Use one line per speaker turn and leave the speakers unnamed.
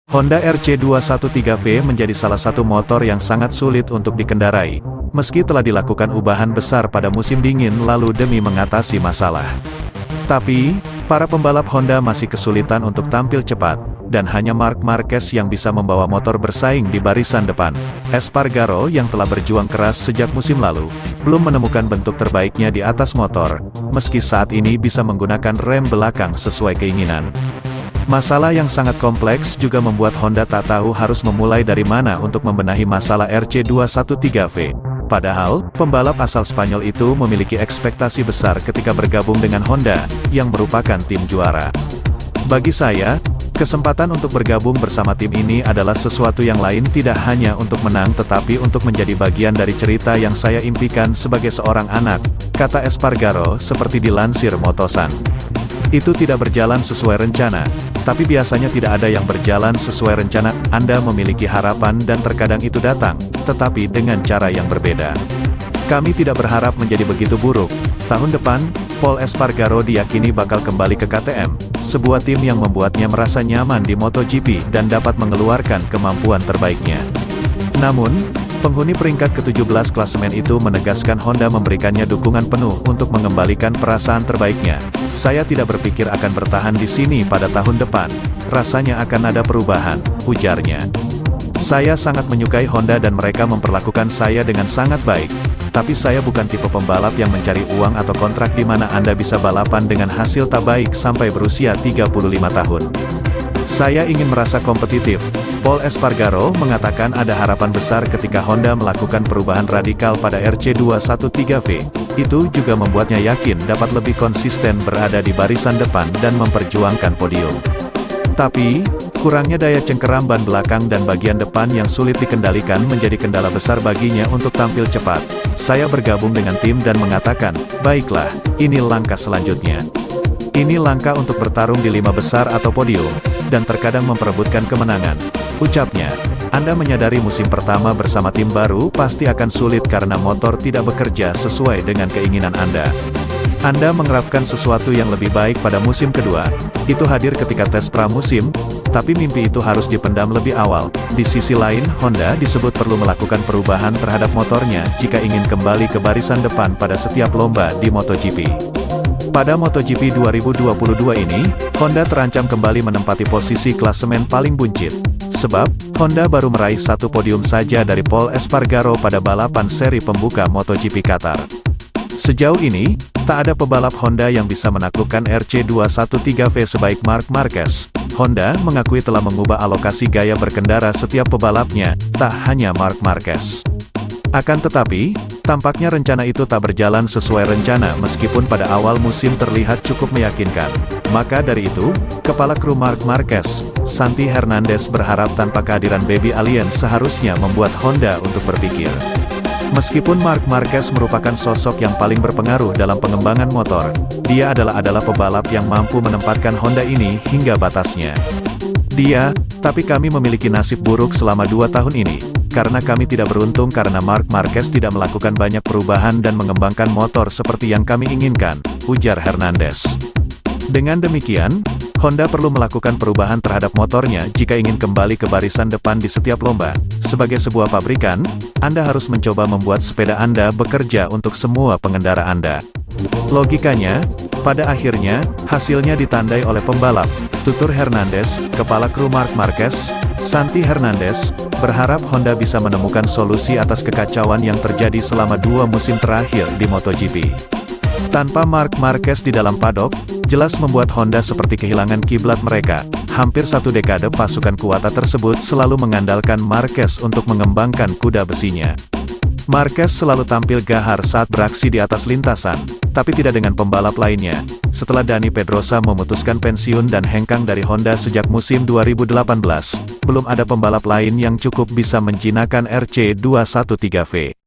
Honda RC213V menjadi salah satu motor yang sangat sulit untuk dikendarai, meski telah dilakukan ubahan besar pada musim dingin lalu demi mengatasi masalah. Tapi, para pembalap Honda masih kesulitan untuk tampil cepat, dan hanya Marc Marquez yang bisa membawa motor bersaing di barisan depan. Espargaro yang telah berjuang keras sejak musim lalu, belum menemukan bentuk terbaiknya di atas motor, meski saat ini bisa menggunakan rem belakang sesuai keinginan. Masalah yang sangat kompleks juga membuat Honda tak tahu harus memulai dari mana untuk membenahi masalah RC213V. Padahal, pembalap asal Spanyol itu memiliki ekspektasi besar ketika bergabung dengan Honda, yang merupakan tim juara. Bagi saya, kesempatan untuk bergabung bersama tim ini adalah sesuatu yang lain, tidak hanya untuk menang tetapi untuk menjadi bagian dari cerita yang saya impikan sebagai seorang anak, kata Espargaro seperti dilansir Motosan. Itu tidak berjalan sesuai rencana, tapi biasanya tidak ada yang berjalan sesuai rencana. Anda memiliki harapan dan terkadang itu datang, tetapi dengan cara yang berbeda. Kami tidak berharap menjadi begitu buruk. Tahun depan, Pol Espargaro diyakini bakal kembali ke KTM, sebuah tim yang membuatnya merasa nyaman di MotoGP dan dapat mengeluarkan kemampuan terbaiknya. Namun, penghuni peringkat ke-17 klasemen itu menegaskan Honda memberikannya dukungan penuh untuk mengembalikan perasaan terbaiknya. Saya tidak berpikir akan bertahan di sini pada tahun depan. Rasanya akan ada perubahan, ujarnya. Saya sangat menyukai Honda dan mereka memperlakukan saya dengan sangat baik. Tapi saya bukan tipe pembalap yang mencari uang atau kontrak di mana Anda bisa balapan dengan hasil tak baik sampai berusia 35 tahun. Saya ingin merasa kompetitif. Pol Espargaro mengatakan ada harapan besar ketika Honda melakukan perubahan radikal pada RC213V. Itu juga membuatnya yakin dapat lebih konsisten berada di barisan depan dan memperjuangkan podium. Tapi, kurangnya daya cengkeram ban belakang dan bagian depan yang sulit dikendalikan menjadi kendala besar baginya untuk tampil cepat. Saya bergabung dengan tim dan mengatakan, baiklah, ini langkah selanjutnya. Ini langkah untuk bertarung di 5 besar atau podium, dan terkadang memperebutkan kemenangan, ucapnya. Anda menyadari musim pertama bersama tim baru pasti akan sulit karena motor tidak bekerja sesuai dengan keinginan Anda. Anda mengharapkan sesuatu yang lebih baik pada musim kedua. Itu hadir ketika tes pramusim, tapi mimpi itu harus dipendam lebih awal. Di sisi lain, Honda disebut perlu melakukan perubahan terhadap motornya jika ingin kembali ke barisan depan pada setiap lomba di MotoGP. Pada MotoGP 2022 ini, Honda terancam kembali menempati posisi klasemen paling buncit. Sebab, Honda baru meraih 1 podium saja dari Pol Espargaro pada balapan seri pembuka MotoGP Qatar. Sejauh ini, tak ada pebalap Honda yang bisa menaklukkan RC213V sebaik Marc Marquez. Honda mengakui telah mengubah alokasi gaya berkendara setiap pebalapnya, tak hanya Marc Marquez. Akan tetapi, tampaknya rencana itu tak berjalan sesuai rencana meskipun pada awal musim terlihat cukup meyakinkan. Maka dari itu, kepala kru Marc Marquez, Santi Hernandez berharap tanpa kehadiran Baby Alien seharusnya membuat Honda untuk berpikir. Meskipun Marc Marquez merupakan sosok yang paling berpengaruh dalam pengembangan motor, dia adalah pebalap yang mampu menempatkan Honda ini hingga batasnya. Tapi kami memiliki nasib buruk selama 2 tahun ini, karena kami tidak beruntung karena Marc Marquez tidak melakukan banyak perubahan dan mengembangkan motor seperti yang kami inginkan, ujar Hernandez. Dengan demikian, Honda perlu melakukan perubahan terhadap motornya jika ingin kembali ke barisan depan di setiap lomba. Sebagai sebuah pabrikan, Anda harus mencoba membuat sepeda Anda bekerja untuk semua pengendara Anda. Logikanya, pada akhirnya, hasilnya ditandai oleh pembalap, tutur Hernandez. Kepala kru Marc Marquez, Santi Hernandez, berharap Honda bisa menemukan solusi atas kekacauan yang terjadi selama 2 musim terakhir di MotoGP. Tanpa Marc Marquez di dalam paddock, jelas membuat Honda seperti kehilangan kiblat mereka. Hampir 1 dekade pasukan Kuwata tersebut selalu mengandalkan Marquez untuk mengembangkan kuda besinya. Marquez selalu tampil gahar saat beraksi di atas lintasan, tapi tidak dengan pembalap lainnya. Setelah Dani Pedrosa memutuskan pensiun dan hengkang dari Honda sejak musim 2018, belum ada pembalap lain yang cukup bisa menjinakkan RC213V.